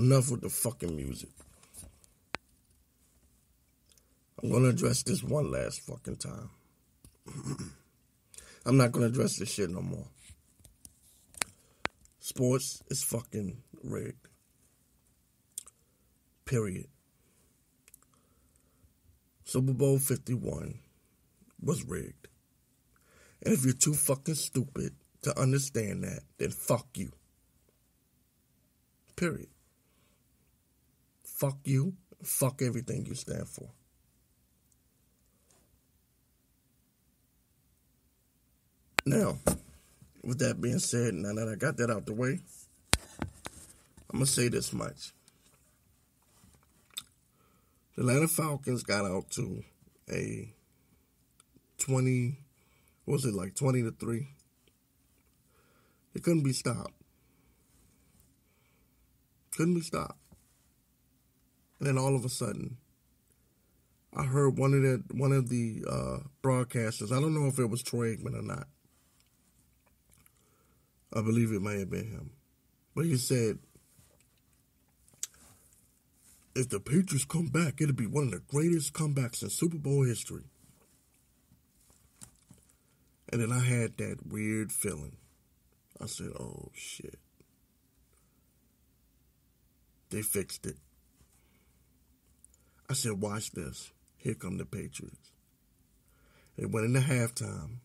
enough with the fucking music. I'm going to address this one last fucking time. I'm not going to address this shit no more. Sports is fucking rigged. Period. Super Bowl 51 was rigged. And if you're too fucking stupid to understand that, then fuck you. Period. Fuck you. Fuck everything you stand for. Now, with that being said, now that I got that out the way, I'm going to say this much. The Atlanta Falcons got out to a 20 to 3? It couldn't be stopped. Couldn't be stopped. And then all of a sudden, I heard one of the broadcasters, I don't know if it was Troy Aikman or not. I believe it may have been him. But he said, if the Patriots come back, it'll be one of the greatest comebacks in Super Bowl history. And then I had that weird feeling. I said, oh, shit. They fixed it. I said, watch this. Here come the Patriots. They went into halftime.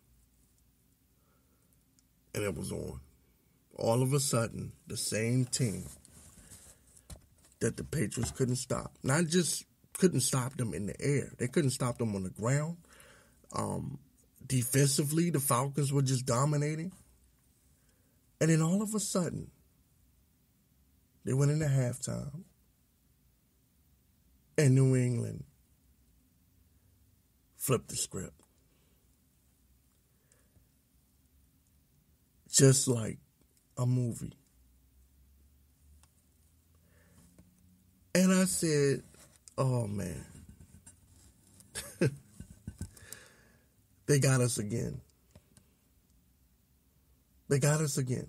And it was on. All of a sudden, the same team that the Patriots couldn't stop. Not just couldn't stop them in the air. They couldn't stop them on the ground. Defensively, the Falcons were just dominating. And then all of a sudden, they went into halftime. And New England flipped the script. Just like a movie. And I said, oh, man. They got us again. They got us again.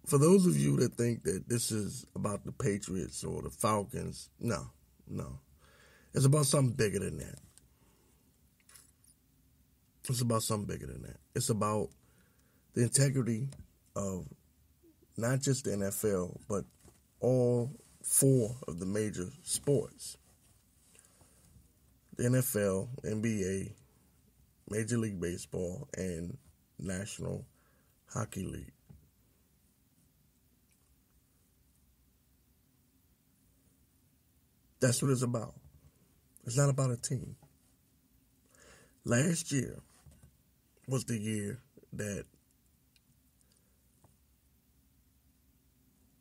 For those of you that think that this is about the Patriots or the Falcons, no. It's about something bigger than that. It's about something bigger than that. It's about the integrity of not just the NFL, but all 4 of the major sports. The NFL, NBA, Major League Baseball, and National Hockey League. That's what it's about. It's not about a team. Last year was the year that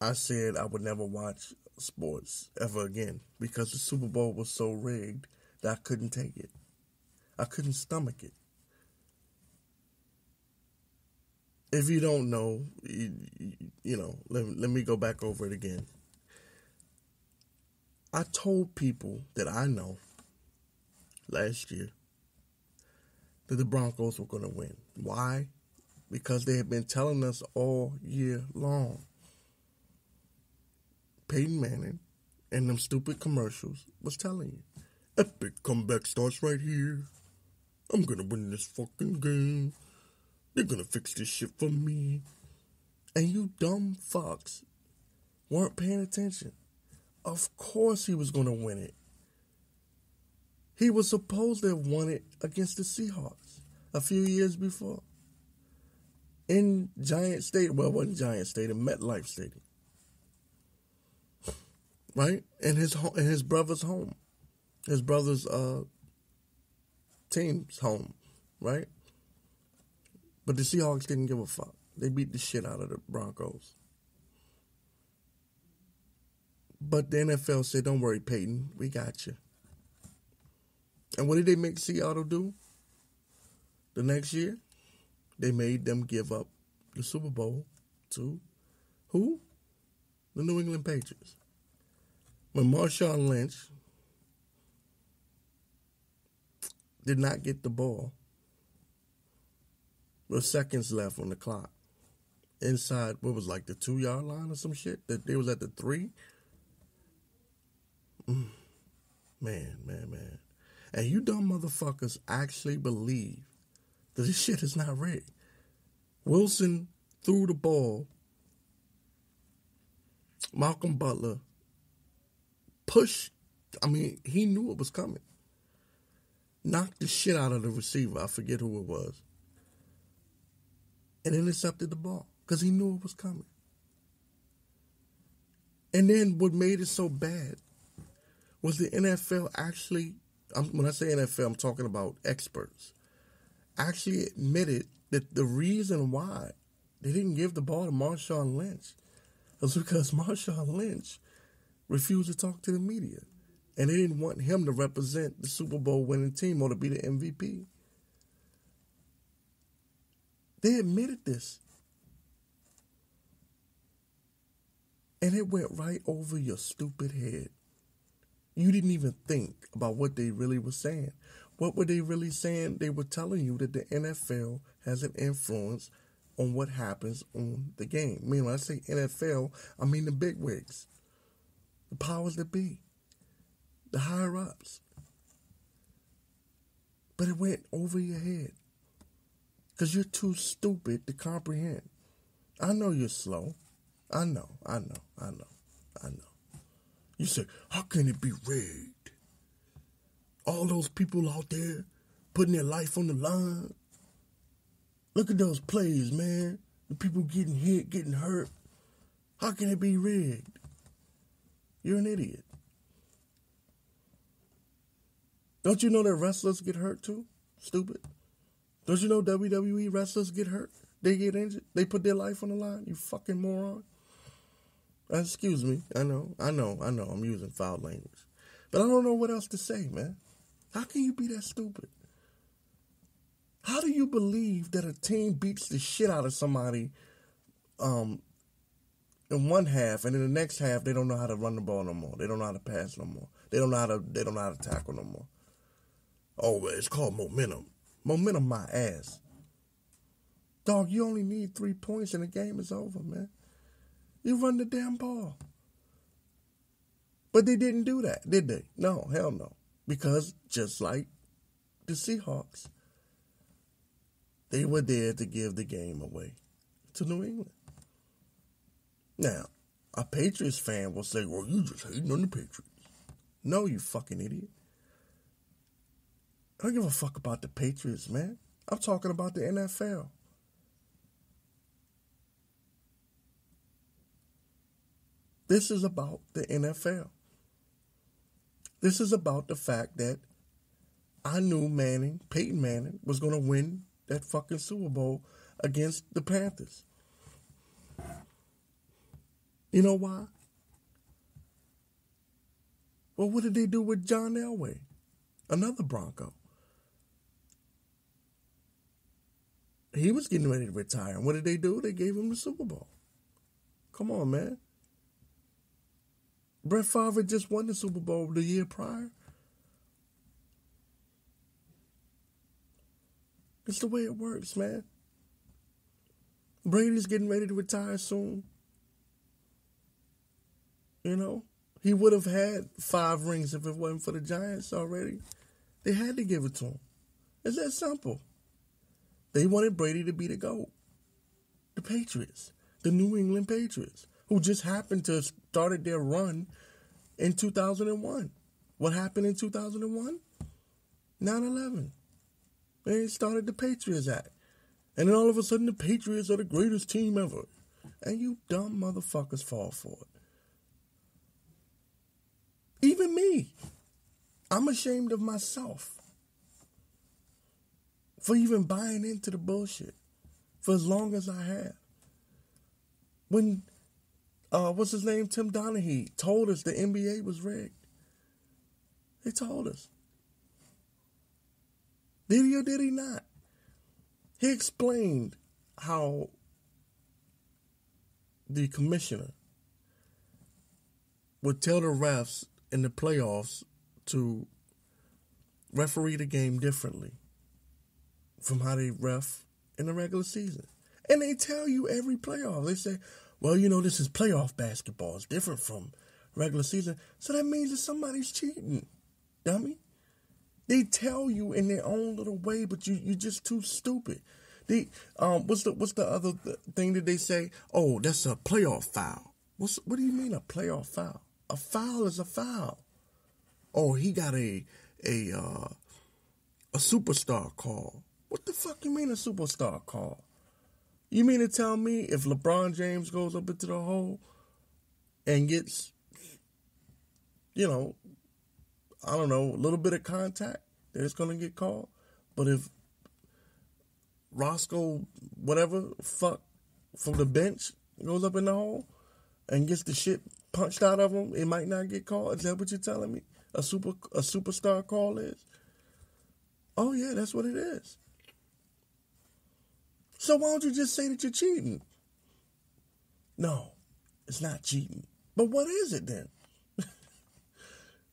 I said I would never watch sports ever again because the Super Bowl was so rigged that I couldn't take it. I couldn't stomach it. If you don't know, let me go back over it again. I told people that I know last year that the Broncos were going to win. Why? Because they had been telling us all year long. Peyton Manning and them stupid commercials was telling you, epic comeback starts right here. I'm going to win this fucking game. They're going to fix this shit for me. And you dumb fucks weren't paying attention. Of course he was going to win it. He was supposed to have won it against the Seahawks a few years before. In Giant Stadium. Well, it wasn't Giant Stadium, MetLife Stadium. Right? In his brother's home. His brother's team's home. Right? But the Seahawks didn't give a fuck. They beat the shit out of the Broncos. But the NFL said, don't worry, Peyton, we got you. And what did they make Seattle do? The next year, they made them give up the Super Bowl to who? The New England Patriots. When Marshawn Lynch did not get the ball with seconds left on the clock inside, what was like the 2-yard line or some shit, that they was at the 3. Man. And you dumb motherfuckers actually believe that this shit is not rigged. Wilson threw the ball. Malcolm Butler pushed. He knew it was coming. Knocked the shit out of the receiver. I forget who it was. And intercepted the ball because he knew it was coming. And then what made it so bad was the NFL actually, when I say NFL, I'm talking about experts, actually admitted that the reason why they didn't give the ball to Marshawn Lynch was because Marshawn Lynch refused to talk to the media. And they didn't want him to represent the Super Bowl winning team or to be the MVP. They admitted this. And it went right over your stupid head. You didn't even think about what they really were saying. What were they really saying? They were telling you that the NFL has an influence on what happens on the game. I mean, when I say NFL, I mean the bigwigs, the powers that be, the higher-ups. But it went over your head because you're too stupid to comprehend. I know you're slow. I know. You say, how can it be rigged? All those people out there putting their life on the line. Look at those plays, man. The people getting hit, getting hurt. How can it be rigged? You're an idiot. Don't you know that wrestlers get hurt too? Stupid. Don't you know WWE wrestlers get hurt? They get injured. They put their life on the line. You fucking moron. Excuse me. I know. I'm using foul language. But I don't know what else to say, man. How can you be that stupid? How do you believe that a team beats the shit out of somebody in one half, and in the next half they don't know how to run the ball no more? They don't know how to pass no more. They don't know how to tackle no more. Oh, well, it's called momentum. Momentum my ass. Dog, you only need 3 points and the game is over, man. You run the damn ball. But they didn't do that, did they? No, hell no. Because just like the Seahawks, they were there to give the game away to New England. Now, a Patriots fan will say, well, you just hating on the Patriots. No, you fucking idiot. I don't give a fuck about the Patriots, man. I'm talking about the NFL. This is about the NFL. This is about the fact that I knew Peyton Manning, was going to win that fucking Super Bowl against the Panthers. You know why? Well, what did they do with John Elway? Another Bronco. He was getting ready to retire. And what did they do? They gave him the Super Bowl. Come on, man. Brett Favre just won the Super Bowl the year prior. It's the way it works, man. Brady's getting ready to retire soon. You know, he would have had 5 rings if it wasn't for the Giants already. They had to give it to him. It's that simple. They wanted Brady to be the GOAT. The Patriots, the New England Patriots, who just happened to have started their run in 2001. What happened in 2001? 9/11. They started the Patriots Act. And then all of a sudden the Patriots are the greatest team ever. And you dumb motherfuckers fall for it. Even me. I'm ashamed of myself for even buying into the bullshit for as long as I have. When, what's his name, Tim Donaghy, told us the NBA was rigged. They told us. Did he or did he not? He explained how the commissioner would tell the refs in the playoffs to referee the game differently from how they ref in the regular season. And they tell you every playoff. They say, well, you know, this is playoff basketball. It's different from regular season. So that means that somebody's cheating, dummy. They tell you in their own little way, but you're just too stupid. What's the other thing that they say? Oh, that's a playoff foul. What do you mean a playoff foul? A foul is a foul. Oh, he got a superstar call. What the fuck you mean a superstar call? You mean to tell me if LeBron James goes up into the hole and gets, you know, I don't know, a little bit of contact, that it's going to get called? But if Roscoe, whatever, fuck, from the bench goes up in the hole and gets the shit punched out of him, it might not get called? Is that what you're telling me? A superstar call is? Oh, yeah, that's what it is. So why don't you just say that you're cheating? No, it's not cheating. But what is it then?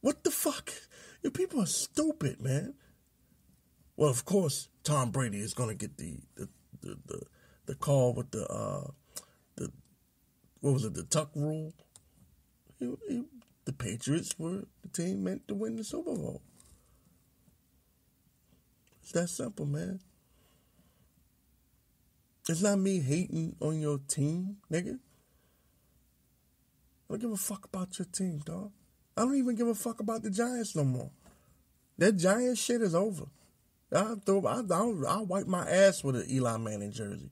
What the fuck? You people are stupid, man. Well, of course, Tom Brady is gonna get the call with the what was it, the tuck rule? The Patriots were the team meant to win the Super Bowl. It's that simple, man. It's not me hating on your team, nigga. I don't give a fuck about your team, dog. I don't even give a fuck about the Giants no more. That Giants shit is over. I'll wipe my ass with an Eli Manning jersey.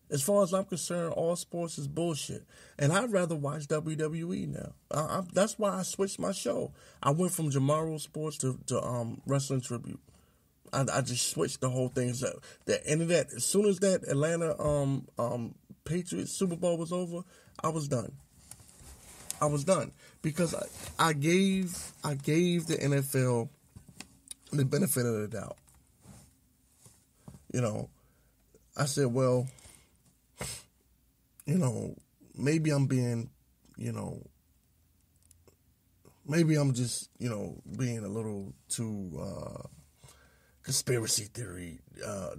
As far as I'm concerned, all sports is bullshit. And I'd rather watch WWE now. That's why I switched my show. I went from Jamaro Sports to Wrestling Tribute. I just switched the whole thing. So the end of that, as soon as that Atlanta Patriots Super Bowl was over, I was done. Because I gave the NFL the benefit of the doubt. You know, I said, well, you know, maybe I'm being, you know, maybe I'm just, you know, being a little too conspiracy theory,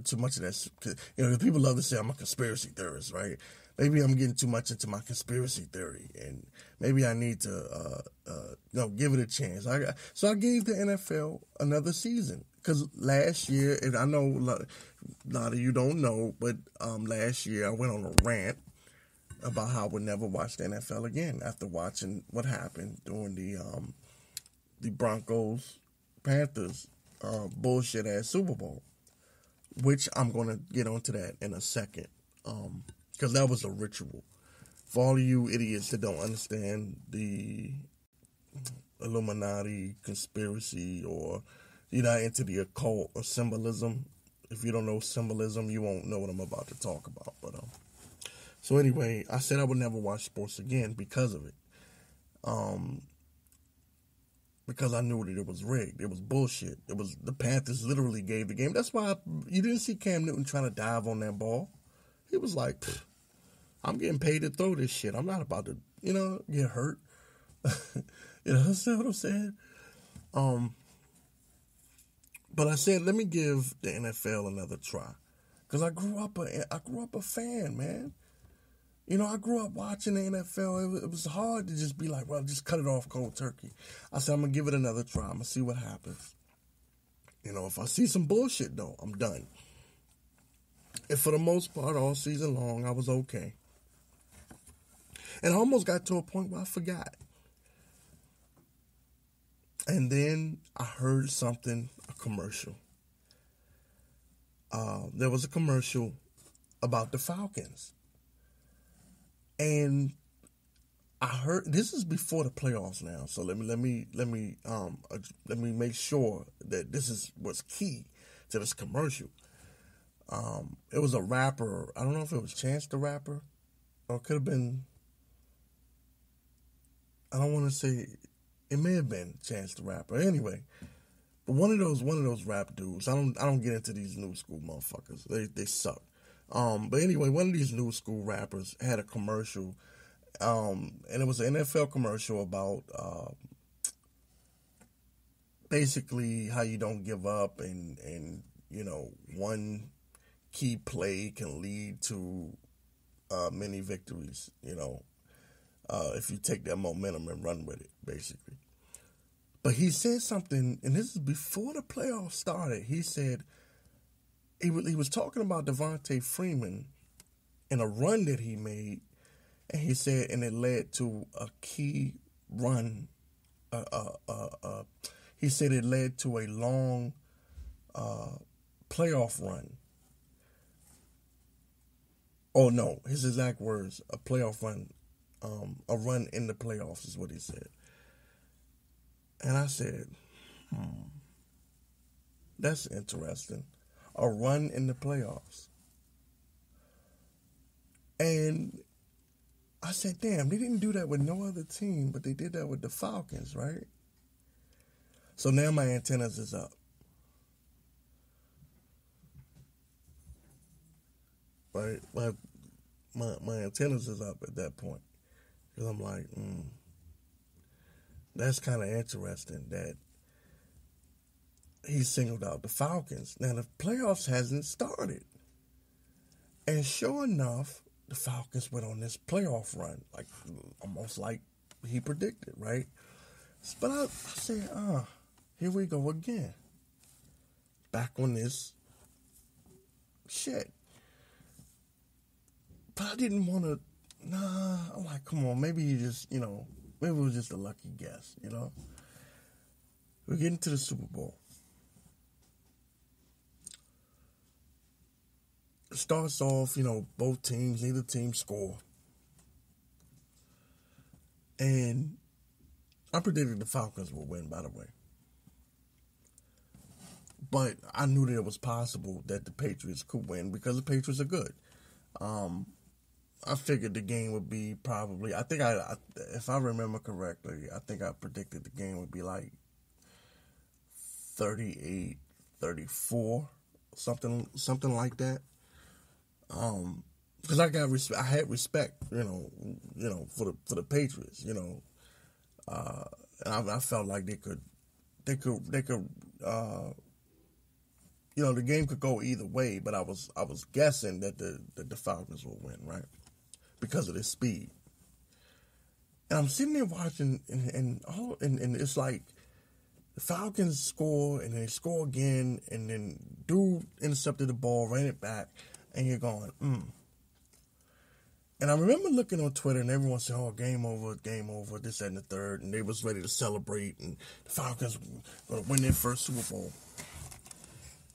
too much of that. You know, people love to say I'm a conspiracy theorist, right? Maybe I'm getting too much into my conspiracy theory, and maybe I need to, you know, give it a chance. So I gave the NFL another season, because last year, and I know a lot of you don't know, but last year I went on a rant about how I would never watch the NFL again after watching what happened during the Broncos Panthers bullshit ass Super Bowl, which I'm gonna get onto that in a second. Because that was a ritual. For all of you idiots that don't understand the Illuminati conspiracy, or you're not into the occult or symbolism, if you don't know symbolism, you won't know what I'm about to talk about. But so anyway, I said I would never watch sports again because of it. Because I knew that it was rigged. It was bullshit. It was, the Panthers literally gave the game. That's why you didn't see Cam Newton trying to dive on that ball. He was like, I'm getting paid to throw this shit. I'm not about to, you know, get hurt. You know, that's what I'm saying? But I said, let me give the NFL another try. Because I grew up a fan, man. You know, I grew up watching the NFL. It was hard to just be like, well, just cut it off cold turkey. I said, I'm going to give it another try. I'm going to see what happens. You know, if I see some bullshit, though, I'm done. And for the most part, all season long, I was okay. And I almost got to a point where I forgot. And then I heard something, a commercial. There was a commercial about the Falcons. And I heard, this is before the playoffs now, so let me make sure that this is what's key to this commercial. It was a rapper. I don't know if it was Chance the Rapper, or it could have been, I don't want to say, it may have been Chance the Rapper. Anyway, but one of those rap dudes. I don't get into these new school motherfuckers. They suck. But anyway, one of these new school rappers had a commercial, and it was an NFL commercial about basically how you don't give up, and you know, one key play can lead to many victories, if you take that momentum and run with it, basically. But he said something, and this is before the playoffs started. He said he was talking about Devontae Freeman and a run that he made, and he said, and it led to a key run. He said it led to a long playoff run. Oh no, his exact words: a playoff run, a run in the playoffs is what he said. And I said, that's interesting. A run in the playoffs. And I said, damn, they didn't do that with no other team, but they did that with the Falcons, right? So now my antennas is up. Right? My antennas is up at that point. Because I'm like, that's kind of interesting that he singled out the Falcons. Now, the playoffs hasn't started. And sure enough, the Falcons went on this playoff run, almost like he predicted, right? But I said, here we go again. Back on this shit. But I didn't want to, I'm like, come on, maybe you just, maybe it was just a lucky guess, We're getting to the Super Bowl. It starts off, both teams, neither team score. And I predicted the Falcons would win, by the way. But I knew that it was possible that the Patriots could win because the Patriots are good. I figured the game would be probably, I think if I remember correctly, I think I predicted the game would be like 38-34, something like that. Because I had respect, for the Patriots, and I felt like they could, the game could go either way, but I was guessing that the Falcons will win, right? Because of their speed. And I'm sitting there watching, and it's like the Falcons score, and they score again, and then dude intercepted the ball, ran it back, and you're going, And I remember looking on Twitter, and everyone said, oh, game over, this, that, and the third, and they was ready to celebrate, and the Falcons were going to win their first Super Bowl.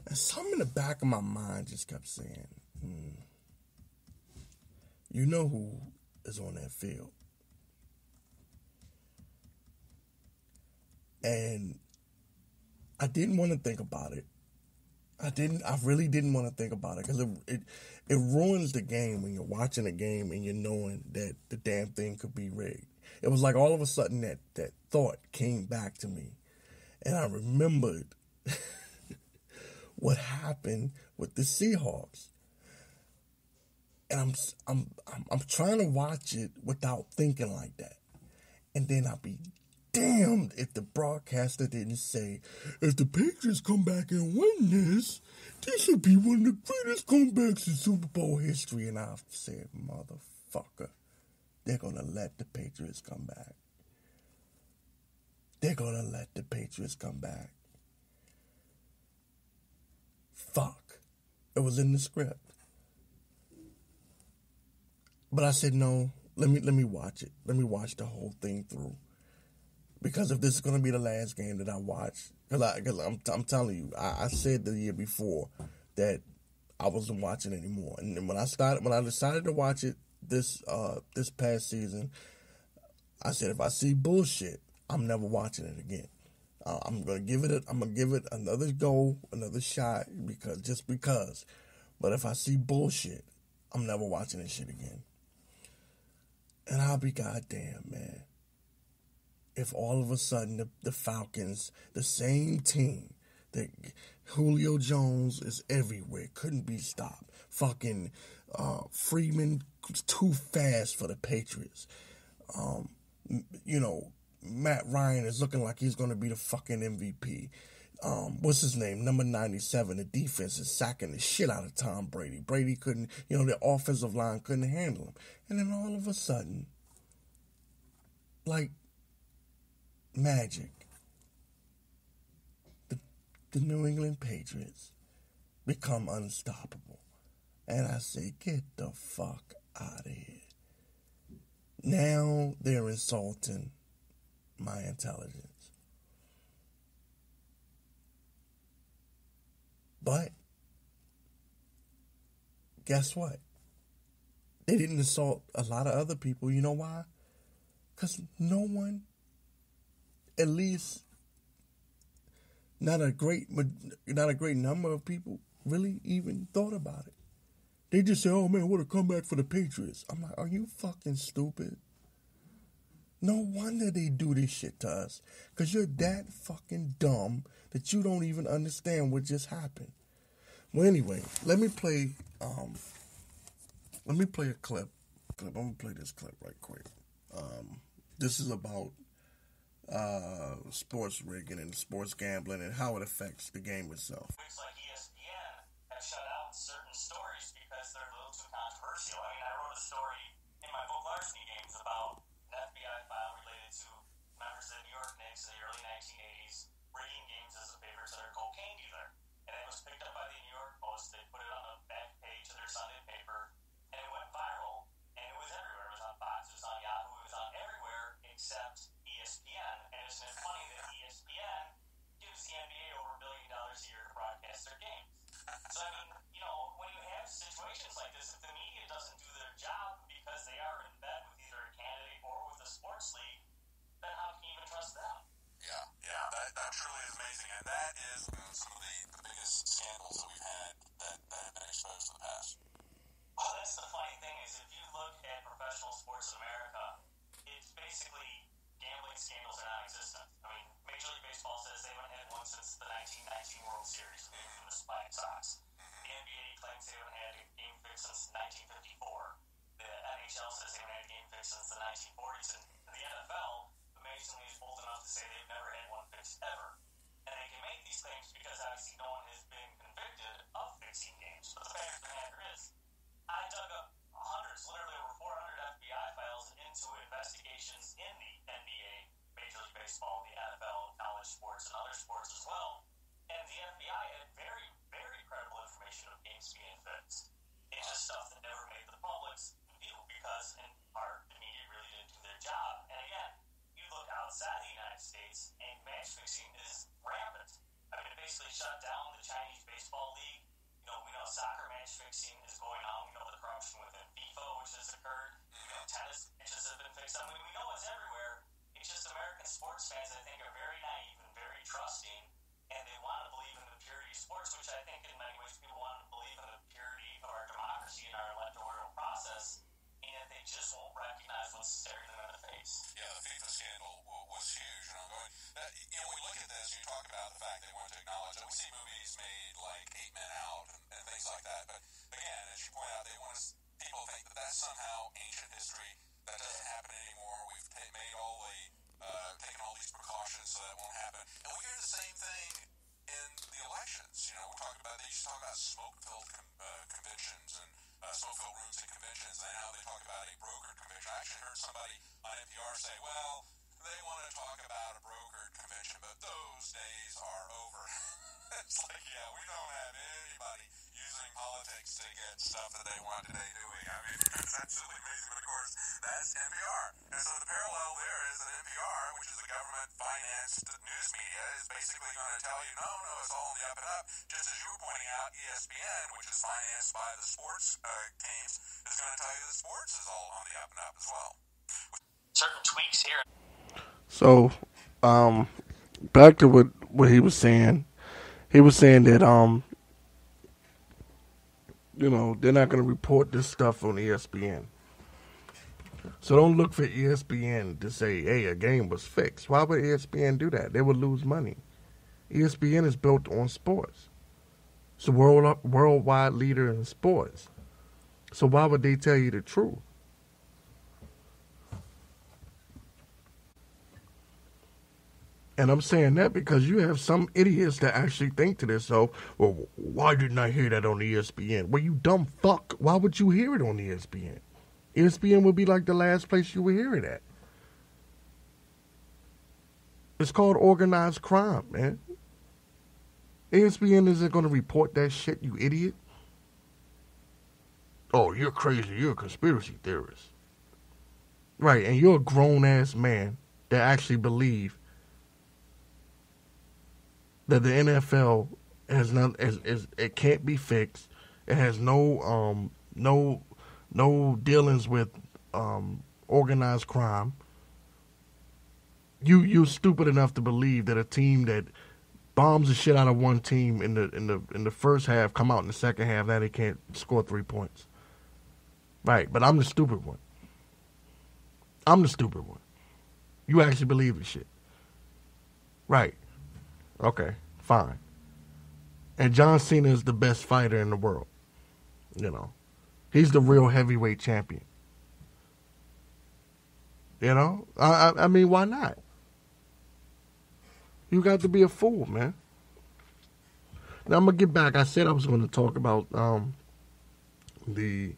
And something in the back of my mind just kept saying, you know who is on that field. And I didn't want to think about it. I really didn't want to think about it because it ruins the game when you're watching a game and you're knowing that the damn thing could be rigged. It was like all of a sudden that thought came back to me. And I remembered what happened with the Seahawks. And I'm trying to watch it without thinking like that. And then I'll be damned if the broadcaster didn't say, if the Patriots come back and win this will be one of the greatest comebacks in Super Bowl history. And I said, motherfucker, they're going to let the Patriots come back. They're going to let the Patriots come back. Fuck. It was in the script. But I said, no, let me watch it. Let me watch the whole thing through. Because if this is going to be the last game that I watch, because I'm telling you, I said the year before that I wasn't watching anymore. And then when I decided to watch it this past season, I said, if I see bullshit, I'm never watching it again. I'm gonna give it another go, another shot, because. But if I see bullshit, I'm never watching this shit again. And I'll be goddamn, man. If all of a sudden the Falcons, the same team, that Julio Jones is everywhere, couldn't be stopped. Fucking Freeman too fast for the Patriots. Matt Ryan is looking like he's going to be the fucking MVP. what's his name? Number 97. The defense is sacking the shit out of Tom Brady. Brady couldn't, the offensive line couldn't handle him. And then all of a sudden, like magic, the New England Patriots become unstoppable. And I say, get the fuck out of here. Now they're insulting my intelligence. But guess what? They didn't assault a lot of other people. You know why? Because no one, at least not a great number of people, really even thought about it. They just say, oh man, what a comeback for the Patriots. I'm like, are you fucking stupid? No wonder they do this shit to us. Because you're that fucking dumb that you don't even understand what just happened. Well, anyway, let me play a clip. I'm going to play this clip right quick. This is about sports rigging and sports gambling and how it affects the game itself. Looks like ESPN has shut out certain stories because they're a little too controversial. I mean, I wrote a story in my book Larceny Games about an FBI file related to members of the New York Knicks in the early 1980s rigging games as a favor to their cocaine dealer. And it was picked up by the New York Post. They put it on the back page of their Sunday paper, and it went viral. And it was everywhere. It was on Fox, it was on Yahoo, it was on everywhere except ESPN. And isn't it funny that ESPN gives the NBA over $1 billion a year to broadcast their games? So, I mean, when you have situations like this, if the media doesn't do their job because they are in bed with either a candidate or with a sports league, then how can you even trust them? Yeah, that truly is amazing. And that is some of the biggest scandals that we've had that have been exposed in the past. Well, that's the funny thing is if you look at professional sports in America, it's basically gambling scandals are non-existent. I mean, Major League Baseball says they haven't had one since the 1919 World Series from the White Sox. The NBA claims they haven't had a game fix since 1954. The NHL says they haven't had a game fix since the 1940s. And the NFL, amazingly, is bold enough to say they've never had one fixed ever. And they can make these claims because obviously no one has been convicted of fixing games. But the fact of the matter is, I dug up hundreds, literally over 400 FBI files into investigations in the NBA, Major League Baseball, the NFL, college sports, and other sports as well. And the FBI had very, very credible information of games being fixed. It's just stuff that never made the public's view because, in part, the media really didn't do their job. And again, you look outside the United States, and match fixing is rampant. I mean, it basically shut down the Chinese Baseball League. We know soccer match fixing is going on. We know the corruption within FIFA, which has occurred. Tennis matches have been fixed. I mean, we know it's everywhere. It's just American sports fans, I think, are very naive and very trusting, and they want to believe in the purity of sports, which I think in many ways people want to believe in the purity of our democracy and our electoral process, and they just won't recognize what's staring them in the face. Yeah, the FIFA scandal was huge. When we look at this, you talk about the fact they want to acknowledge that we see movies made like 8 Men Out and things like that. But again, as you point out, they want people to think that that's somehow ancient history. That doesn't happen anymore. We've made taken all these precautions so that won't happen. And we hear the same thing in the elections. They used to talk about smoke-filled conventions and smoke-filled rooms and conventions. And now they talk about a brokered convention. I actually heard somebody on NPR say, well, they want to talk about a brokered convention, but those days are over. It's like, yeah, we don't have anybody using politics to get stuff that they want today, do we? I mean, it's absolutely amazing, but of course, that's NPR. And so the parallel there is that NPR, which is a government-financed news media, is basically going to tell you, no, it's all on the up and up. Just as you were pointing out, ESPN, which is financed by the sports teams, is going to tell you that sports is all on the up and up as well. Certain tweaks here. So, back to what he was saying. He was saying that, they're not going to report this stuff on ESPN. So don't look for ESPN to say, hey, a game was fixed. Why would ESPN do that? They would lose money. ESPN is built on sports. It's a worldwide leader in sports. So why would they tell you the truth? And I'm saying that because you have some idiots that actually think to themselves, well, why didn't I hear that on ESPN? Well, you dumb fuck. Why would you hear it on ESPN? ESPN would be like the last place you would hear it at. It's called organized crime, man. ESPN isn't going to report that shit, you idiot. Oh, you're crazy. You're a conspiracy theorist. Right, and you're a grown-ass man that actually believe that the NFL has not, it can't be fixed. It has no dealings with organized crime. You're stupid enough to believe that a team that bombs the shit out of one team in the first half come out in the second half that they can't score 3 points. Right, but I'm the stupid one. I'm the stupid one. You actually believe this shit. Right. Okay, fine. And John Cena is the best fighter in the world. You know. He's the real heavyweight champion. You know? I mean, why not? You got to be a fool, man. Now, I'm going to get back. I said I was going to talk about the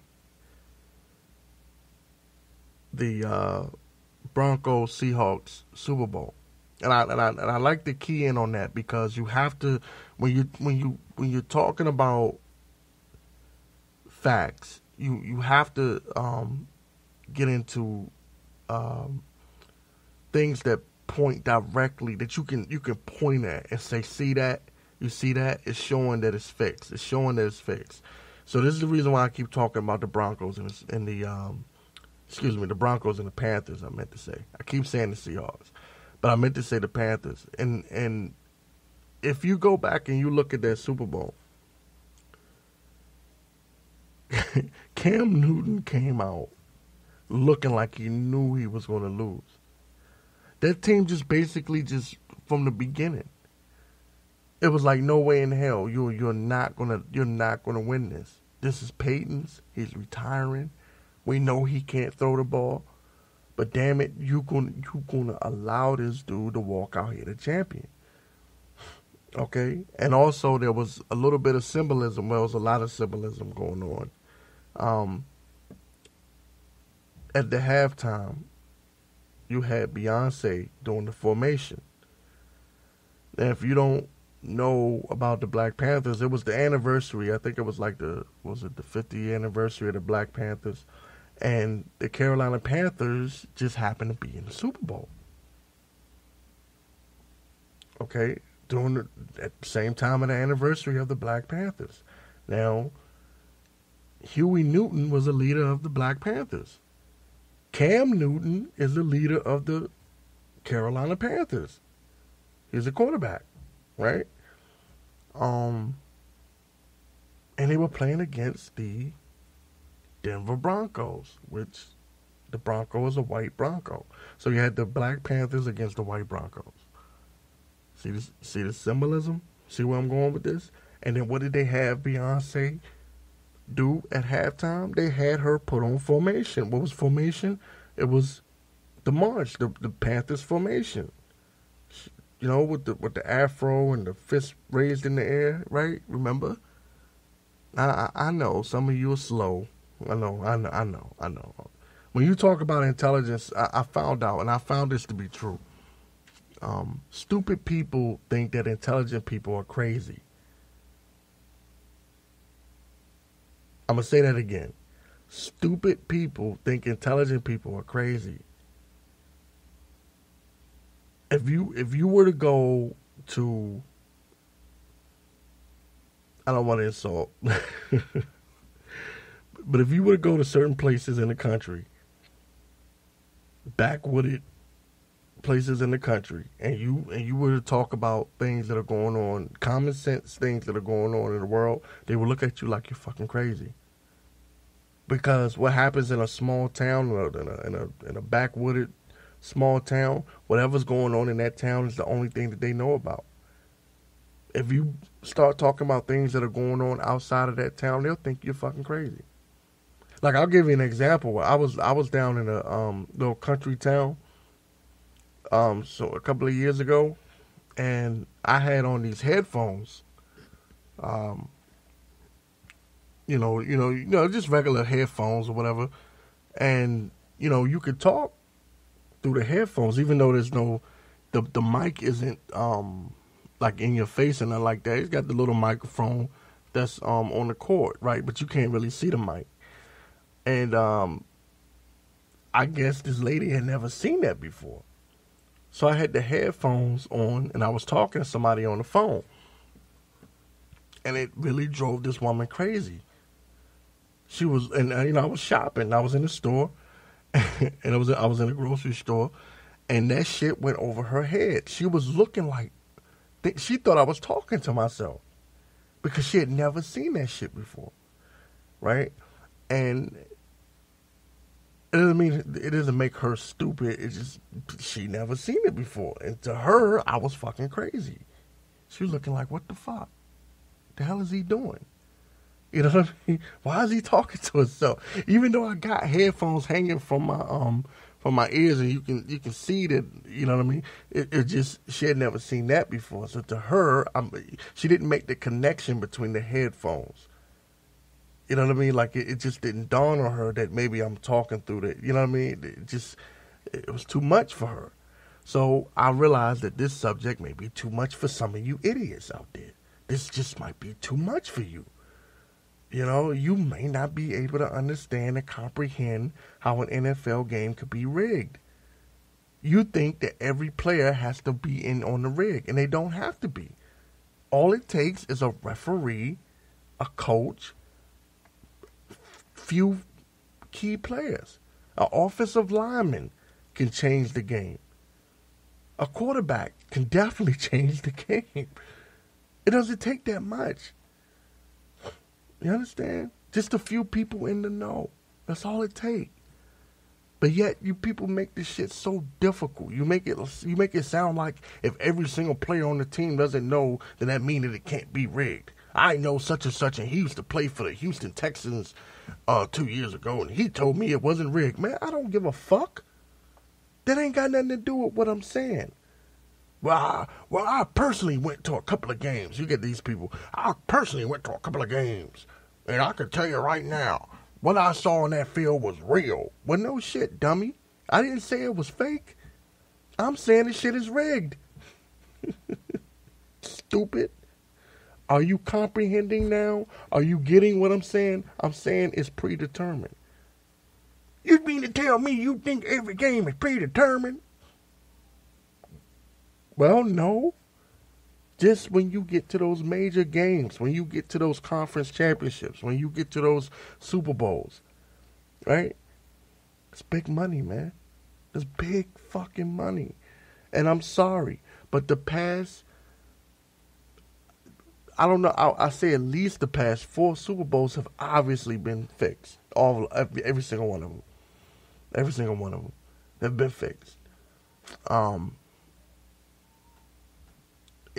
Broncos Seahawks Super Bowl. And I like to key in on that because you have to when you're talking about facts, you have to get into things that point directly that you can point at and say, see that? You see that? It's showing that it's fixed. It's showing that it's fixed. So this is the reason why I keep talking about the Broncos and the Broncos and the Panthers, I meant to say. I keep saying the Seahawks. But I meant to say the Panthers. And if you go back and you look at that Super Bowl, Cam Newton came out looking like he knew he was going to lose. That team just from the beginning, it was like no way in hell you're not gonna win this. This is Peyton's. He's retiring. We know he can't throw the ball, but damn it, you gonna allow this dude to walk out here the champion. Okay, and also there was a little bit of symbolism. Well, there was a lot of symbolism going on. At the halftime, you had Beyonce doing the formation. And if you don't know about the Black Panthers, it was the anniversary. I think it was like the 50th anniversary of the Black Panthers. And the Carolina Panthers just happened to be in the Super Bowl. Okay? At the same time of the anniversary of the Black Panthers. Now, Huey Newton was a leader of the Black Panthers. Cam Newton is the leader of the Carolina Panthers. He's a quarterback, right? And they were playing against the Denver Broncos, which the Bronco is a white Bronco. So you had the Black Panthers against the white Broncos. See the symbolism? See where I'm going with this? And then what did they have Beyonce do at halftime? They had her put on formation. What was formation? It was the march, the Panthers formation. You know, with the afro and the fist raised in the air, right? Remember? I know some of you are slow. I know. When you talk about intelligence, I found out, and I found this to be true. Stupid people think that intelligent people are crazy. I'm going to say that again. Stupid people think intelligent people are crazy. If you were to go to, I don't want to insult, but if you were to go to certain places in the country, backwooded places in the country, and you were to talk about things that are going on, common sense things that are going on in the world, they will look at you like you're fucking crazy. Because what happens in a small town, in a backwooded small town, whatever's going on in that town is the only thing that they know about. If you start talking about things that are going on outside of that town, they'll think you're fucking crazy. Like, I'll give you an example. I was down in a little country town. So a couple of years ago, and I had on these headphones. Just regular headphones or whatever, and you could talk through the headphones, even though there's no, the mic isn't like in your face and nothing like that. It's got the little microphone that's on the cord, right? But you can't really see the mic. And I guess this lady had never seen that before. So I had the headphones on and I was talking to somebody on the phone. And it really drove this woman crazy. She was, and I was shopping. I was in the store, and I was in a grocery store, and that shit went over her head. She was looking like, she thought I was talking to myself because she had never seen that shit before, right? And it doesn't make her stupid. It's just she never seen it before, and to her, I was fucking crazy. She was looking like, what the fuck? The hell is he doing? You know what I mean? Why is he talking to himself? Even though I got headphones hanging from my ears, and you can see that, you know what I mean? It just, she had never seen that before. So to her, she didn't make the connection between the headphones. You know what I mean? Like it just didn't dawn on her that maybe I'm talking through the, you know what I mean? It was too much for her. So I realized that this subject may be too much for some of you idiots out there. This just might be too much for you. You know, you may not be able to understand and comprehend how an NFL game could be rigged. You think that every player has to be in on the rig, and they don't have to be. All it takes is a referee, a coach, few key players. An offensive lineman can change the game. A quarterback can definitely change the game. It doesn't take that much. You understand? Just a few people in the know. That's all it takes. But yet, you people make this shit so difficult. You make it sound like if every single player on the team doesn't know, then that means that it can't be rigged. I know such and such, and he used to play for the Houston Texans 2 years ago, and he told me it wasn't rigged. Man, I don't give a fuck. That ain't got nothing to do with what I'm saying. Well, I personally went to a couple of games. You get these people. I personally went to a couple of games. And I can tell you right now, what I saw on that field was real. Well, no shit, dummy. I didn't say it was fake. I'm saying this shit is rigged. Stupid. Are you comprehending now? Are you getting what I'm saying? I'm saying it's predetermined. You mean to tell me you think every game is predetermined? Well, no. Just when you get to those major games, when you get to those conference championships, when you get to those Super Bowls, right? It's big money, man. It's big fucking money. And I'm sorry, but the past, I don't know, I say at least the past 4 Super Bowls have obviously been fixed. Every single one of them. Every single one of them have been fixed.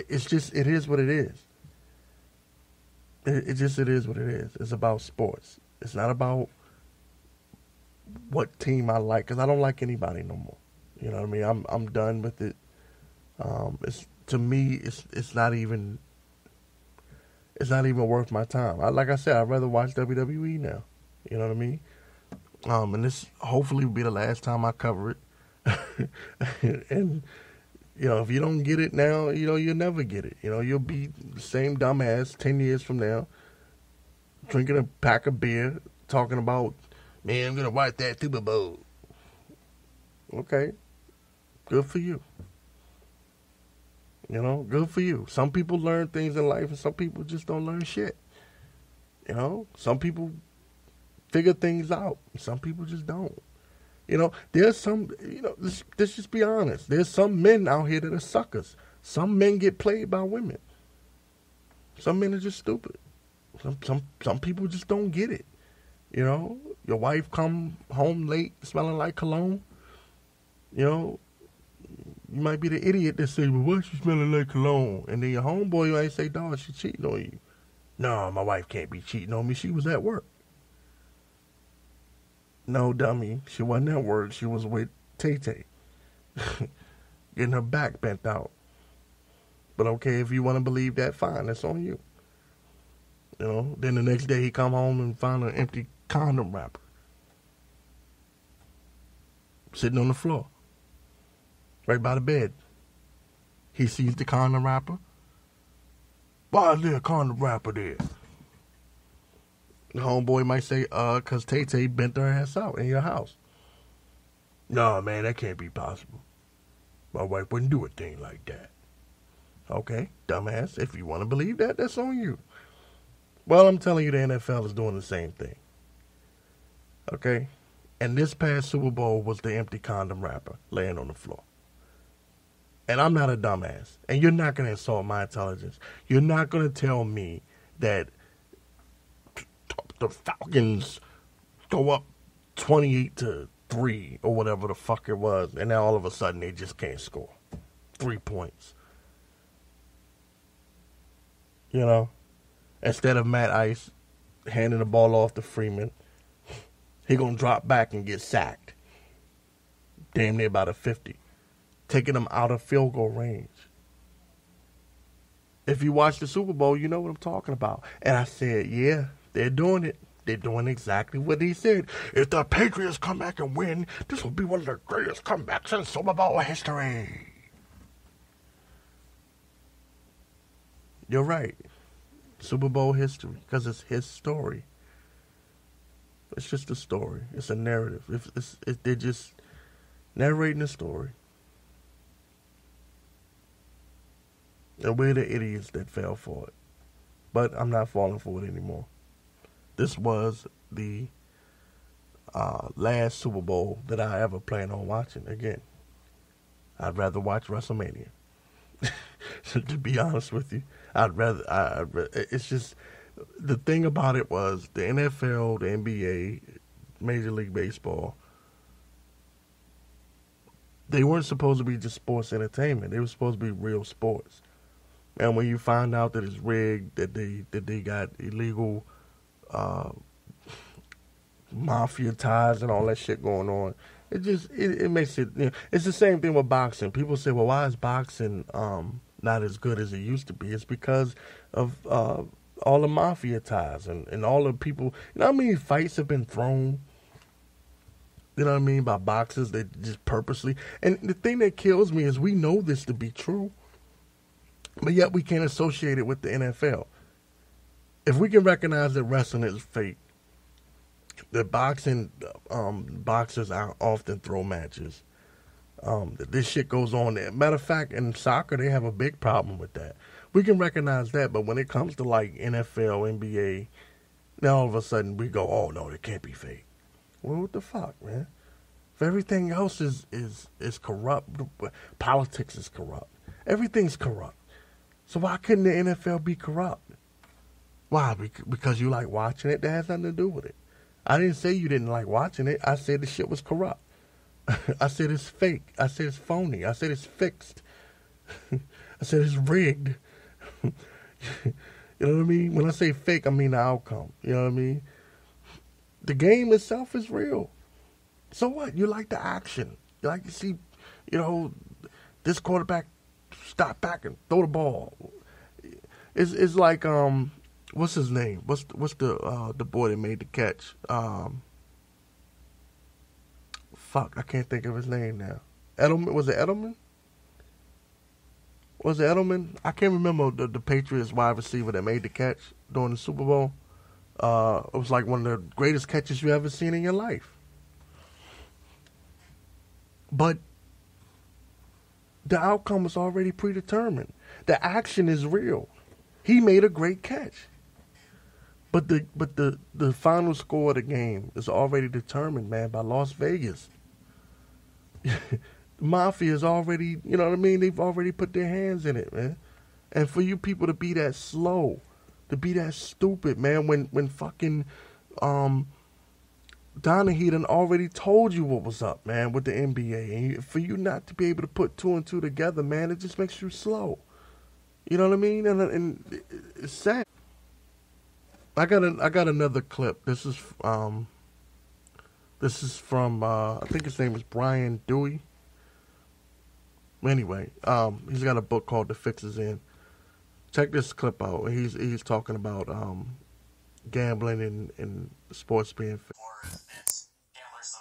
It's just, it is what it is. It is what it is. It's about sports. It's not about what team I like, because I don't like anybody no more. You know what I mean? I'm done with it. To me, it's not even worth my time. Like I said, I'd rather watch WWE now. You know what I mean? And this hopefully will be the last time I cover it. And if you don't get it now, you'll never get it. You'll be the same dumbass 10 years from now, drinking a pack of beer, talking about, man, I'm going to watch that Super Bowl. Okay. Good for you. Good for you. Some people learn things in life, and some people just don't learn shit. Some people figure things out. Some people just don't. There's some, let's just be honest. There's some men out here that are suckers. Some men get played by women. Some men are just stupid. Some people just don't get it. Your wife come home late smelling like cologne. You might be the idiot that say, well, why she smelling like cologne? And then your homeboy might say, dog, she cheating on you. No, my wife can't be cheating on me. She was at work. No, dummy. She wasn't at work. She was with Tay-Tay. Getting her back bent out. But okay, if you want to believe that, fine, that's on you. You know, then the next day he come home and find an empty condom wrapper sitting on the floor, right by the bed. He sees the condom wrapper. Why is there a condom wrapper there? The homeboy might say, cause Tay-Tay bent her ass out in your house. No, man, that can't be possible. My wife wouldn't do a thing like that. Okay, dumbass, if you want to believe that, that's on you. Well, I'm telling you, the NFL is doing the same thing. Okay? And this past Super Bowl was the empty condom wrapper laying on the floor. And I'm not a dumbass. And you're not going to insult my intelligence. You're not going to tell me that the Falcons go up 28-3 or whatever the fuck it was, and now all of a sudden they just can't score 3 points. You know? Instead of Matt Ice handing the ball off to Freeman, he going to drop back and get sacked. Damn near about a 50. Taking them out of field goal range. If you watch the Super Bowl, you know what I'm talking about. And I said, yeah, they're doing it. They're doing exactly what he said. If the Patriots come back and win, this will be one of the greatest comebacks in Super Bowl history. You're right. Super Bowl history, because it's his story. It's just a story. It's a narrative. They're just narrating a story. And we're the idiots that fell for it. But I'm not falling for it anymore. This was the last Super Bowl that I ever plan on watching again. I'd rather watch WrestleMania. To be honest with you, it's just, the thing about it was the NFL, the NBA, Major League Baseball, they weren't supposed to be just sports entertainment. They were supposed to be real sports. And when you find out that it's rigged, that they got illegal mafia ties and all that shit going on, it makes it, you know, it's the same thing with boxing. People say, well, why is boxing not as good as it used to be? It's because of all the mafia ties and all the people. You know how many fights have been thrown? You know what I mean? By boxers that just purposely. And the thing that kills me is we know this to be true, but yet we can't associate it with the NFL. If we can recognize that wrestling is fake, that boxing boxers often throw matches, that this shit goes on there. Matter of fact, in soccer, they have a big problem with that. We can recognize that, but when it comes to like NFL, NBA, now all of a sudden we go, oh no, it can't be fake. Well, what the fuck, man? If everything else is corrupt, politics is corrupt. Everything's corrupt. So why couldn't the NFL be corrupt? Why? Because you like watching it? That has nothing to do with it. I didn't say you didn't like watching it. I said the shit was corrupt. I said it's fake. I said it's phony. I said it's fixed. I said it's rigged. You know what I mean? When I say fake, I mean the outcome. You know what I mean? The game itself is real. So what? You like the action. You like to see, you know, this quarterback stop back and throw the ball. It's like what's his name? What's the boy that made the catch? Fuck, I can't think of his name now. Edelman, was it Edelman? Was it Edelman? I can't remember the Patriots wide receiver that made the catch during the Super Bowl. It was like one of the greatest catches you ever seen in your life. But the outcome was already predetermined. The action is real. He made a great catch. But the final score of the game is already determined, man, by Las Vegas. The Mafia is already, you know what I mean? They've already put their hands in it, man. And for you people to be that slow, to be that stupid, man, when fucking Donahue done already told you what was up, man, with the NBA. And for you not to be able to put two and two together, man, it just makes you slow. You know what I mean? And it's sad. I got another clip. This is from I think his name is Brian Dewey. Anyway, he's got a book called The Fix Is In. Check this clip out. He's talking about gambling and sports being fair. Or it's gamblers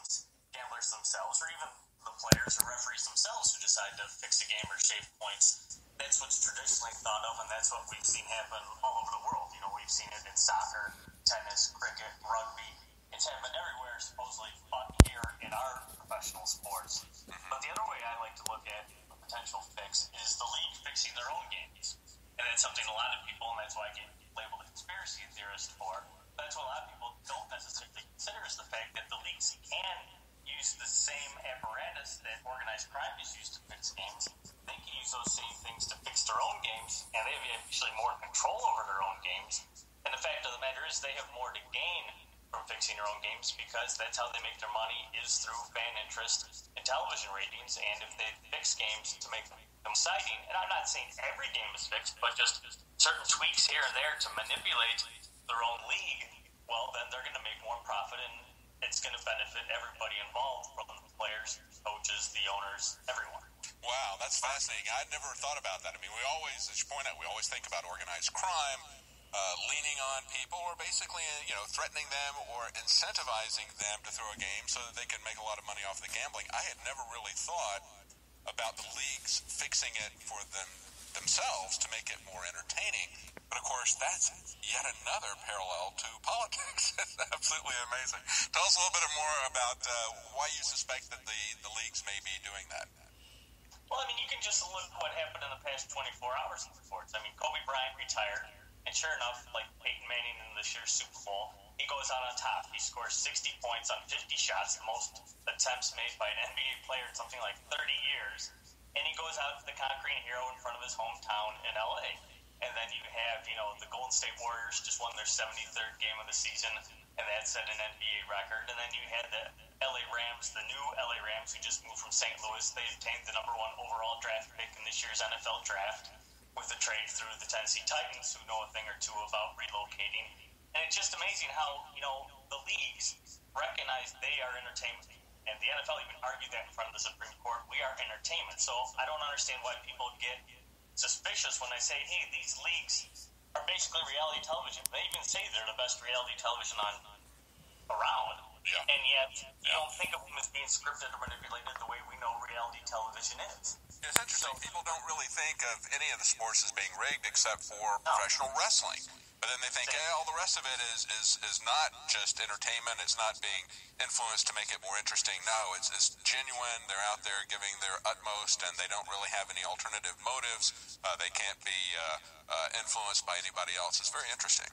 themselves, or even the players or referees themselves who decide to fix a game or shave points. That's what's traditionally thought of, and that's what we've seen happen all over the world. We've seen it in soccer, tennis, cricket, rugby. It's happened everywhere, supposedly, but here in our professional sports. But the other way I like to look at a potential fix is the league fixing their own games. And that's something a lot of people, and that's why I get labeled a conspiracy theorist for. That's what a lot of people don't necessarily consider is the fact that the leagues can use the same apparatus that organized crime is used to fix games. They can use those same things to fix their own games, and they have actually more control over their own games. And the fact of the matter is they have more to gain from fixing their own games because that's how they make their money is through fan interest and television ratings. And if they fix games to make them exciting, and I'm not saying every game is fixed, but just certain tweaks here and there to manipulate their own league, well, then they're going to make more profit, and it's going to benefit everybody involved, from the players, coaches, the owners, everyone. Wow, that's fascinating. I'd never thought about that. I mean, we always, as you point out, we always think about organized crime, leaning on people, or basically, threatening them or incentivizing them to throw a game so that they can make a lot of money off the gambling. I had never really thought about the leagues fixing it for themselves to make it more entertaining. But of course, that's yet another parallel to politics. It's absolutely amazing. Tell us a little bit more about why you suspect that the leagues may be doing that. Well, I mean, you can just look what happened in the past 24 hours in sports. I mean, Kobe Bryant retired, and sure enough, like Peyton Manning in this year's Super Bowl, he goes out on top. He scores 60 points on 50 shots, the most attempts made by an NBA player in something like 30 years. And he goes out to the concrete hero in front of his hometown in L.A. And then you have, the Golden State Warriors just won their 73rd game of the season, and that set an NBA record. And then you had the L.A. Rams, the new L.A. Rams, who just moved from St. Louis. They obtained the #1 overall draft pick in this year's NFL draft with a trade through the Tennessee Titans, who know a thing or two about relocating. And it's just amazing how, the leagues recognize they are entertainment. And the NFL even argued that in front of the Supreme Court. We are entertainment. So I don't understand why people get suspicious when I say, hey, these leagues are basically reality television. They even say they're the best reality television around. Yeah. And yet, you don't think of them as being scripted or manipulated the way we know reality television is. It's interesting. People don't really think of any of the sports as being rigged except for professional wrestling. But then they think, all the rest of it is not just entertainment. It's not being influenced to make it more interesting. No, it's genuine. They're out there giving their utmost, and they don't really have any alternative motives. They can't be influenced by anybody else. It's very interesting.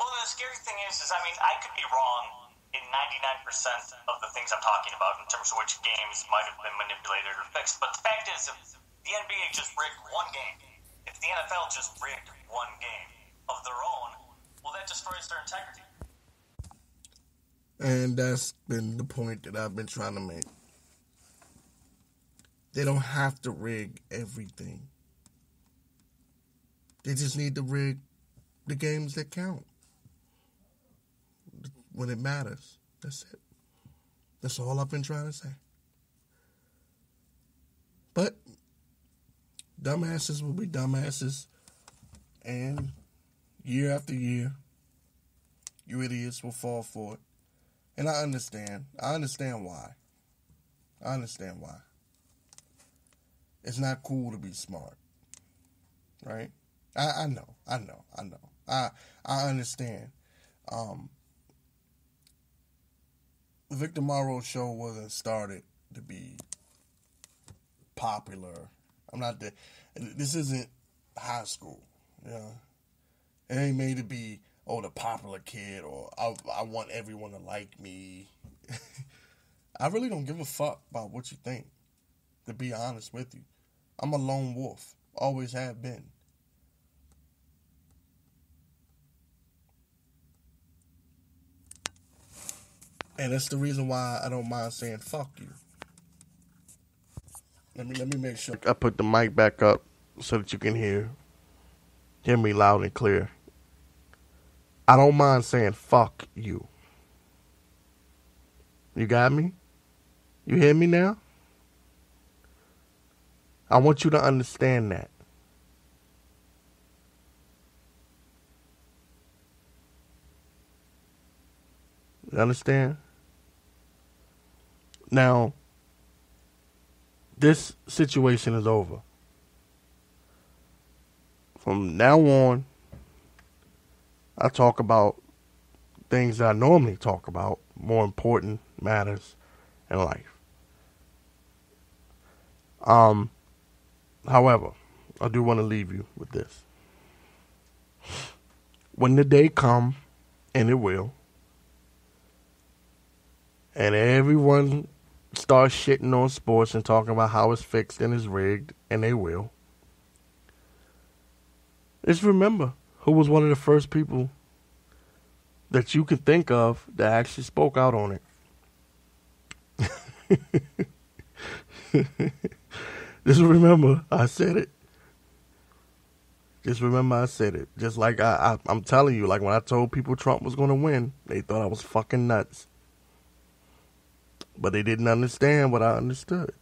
Well, the scary thing is I could be wrong in 99% of the things I'm talking about in terms of which games might have been manipulated or fixed. But the fact is, if the NBA just rigged one game, if the NFL just rigged one game of their own, well, that destroys their integrity. And that's been the point that I've been trying to make. They don't have to rig everything. They just need to rig the games that count when it matters. That's it. That's all I've been trying to say. But dumbasses will be dumbasses, and year after year, you idiots will fall for it. And I understand. I understand why. It's not cool to be smart. Right? I know. I understand. The Victor Morrow show wasn't started to be popular. This isn't high school. It ain't made to be, the popular kid, or I want everyone to like me. I really don't give a fuck about what you think, to be honest with you. I'm a lone wolf. Always have been. And that's the reason why I don't mind saying fuck you. Let me make sure I put the mic back up so that you can hear me loud and clear. I don't mind saying fuck you. You got me? You hear me now? I want you to understand that. You understand? Now, this situation is over. From now on, I talk about things that I normally talk about, more important matters in life. However, I do want to leave you with this. When the day comes, and it will, and everyone starts shitting on sports and talking about how it's fixed and it's rigged, and they will, just remember who was one of the first people that you can think of that actually spoke out on it. Just remember I said it. Just remember I said it. Just like I'm telling you, like when I told people Trump was going to win, they thought I was fucking nuts. But they didn't understand what I understood.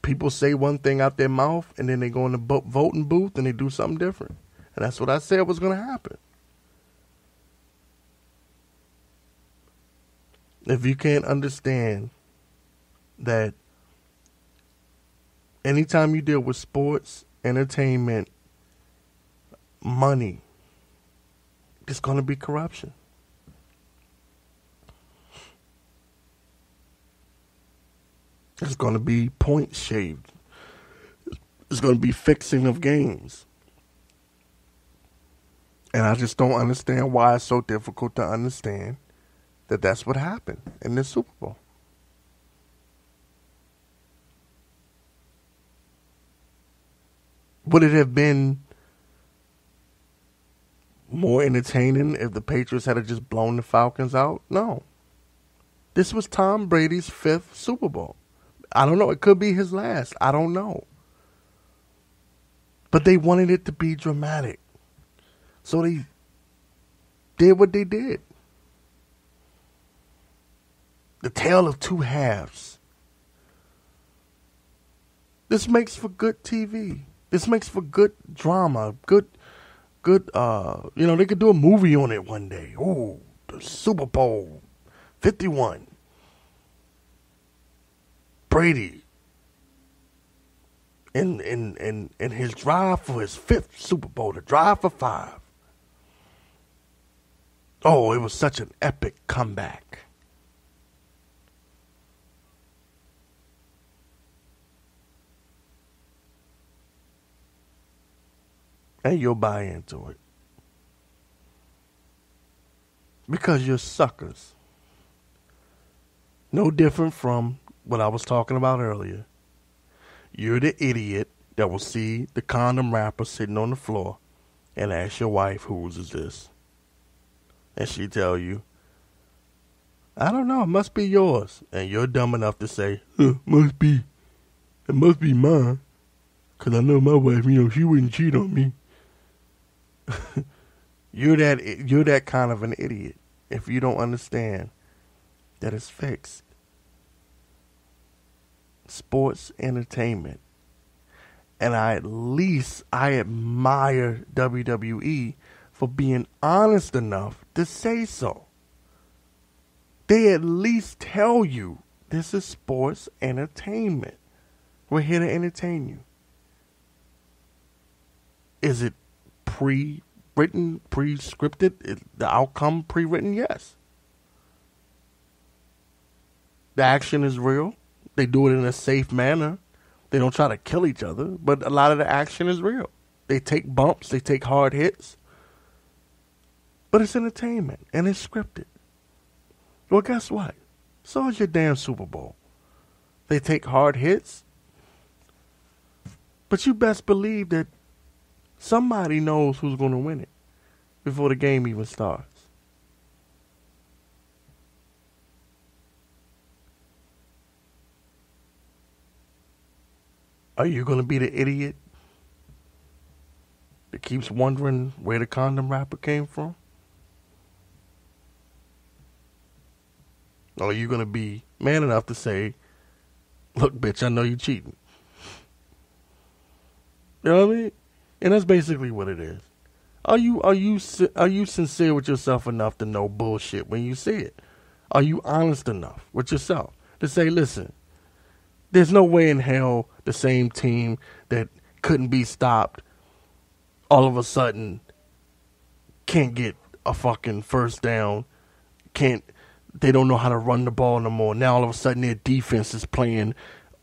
People say one thing out their mouth, and then they go in the voting booth and they do something different. And that's what I said was going to happen. If you can't understand that anytime you deal with sports, entertainment, money, it's going to be corruption. It's going to be points shaved. It's going to be fixing of games. And I just don't understand why it's so difficult to understand that that's what happened in the Super Bowl. Would it have been more entertaining if the Patriots had just blown the Falcons out? No. This was Tom Brady's 5th Super Bowl. I don't know. It could be his last. I don't know. But they wanted it to be dramatic. So they did what they did. The tale of two halves. This makes for good TV. This makes for good drama. Good, they could do a movie on it one day. Oh, the Super Bowl 51. Brady in his drive for his 5th Super Bowl, the drive for 5. Oh, it was such an epic comeback. And you'll buy into it. Because you're suckers. No different from what I was talking about earlier. You're the idiot that will see the condom wrapper sitting on the floor and ask your wife, whose is this? And she tell you, I don't know, it must be yours. And you're dumb enough to say, it must be mine. Because I know my wife, she wouldn't cheat on me. You're that kind of an idiot if you don't understand that it's fixed. Sports entertainment. And I admire WWE for being honest enough to say so. They at least tell you this is sports entertainment. We're here to entertain you. Is it pre-written, pre-scripted? Is the outcome pre-written? Yes. The action is real. They do it in a safe manner. They don't try to kill each other, but a lot of the action is real. They take bumps, they take hard hits, but it's entertainment and it's scripted. Well, guess what? So is your damn Super Bowl. They take hard hits, but you best believe that somebody knows who's going to win it before the game even starts. Are you going to be the idiot that keeps wondering where the condom wrapper came from? Or are you going to be man enough to say, look, bitch, I know you cheating? You know what I mean? And that's basically what it is. Are you sincere with yourself enough to know bullshit when you see it? Are you honest enough with yourself to say, listen, there's no way in hell the same team that couldn't be stopped all of a sudden can't get a fucking first down, they don't know how to run the ball no more. Now all of a sudden their defense is playing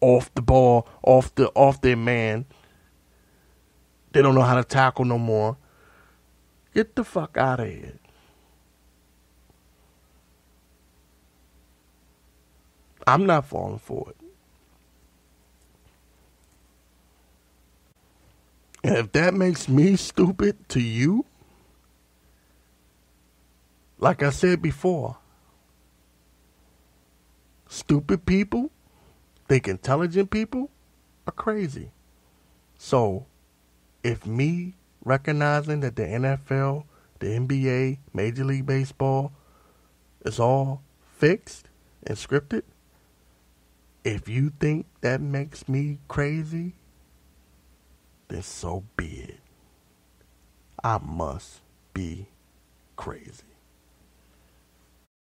off the ball, off their man. They don't know how to tackle no more. Get the fuck out of here. I'm not falling for it. And if that makes me stupid to you, like I said before, stupid people think intelligent people are crazy. So, if me recognizing that the NFL, the NBA, Major League Baseball is all fixed and scripted, if you think that makes me crazy, then so be it. I must be crazy.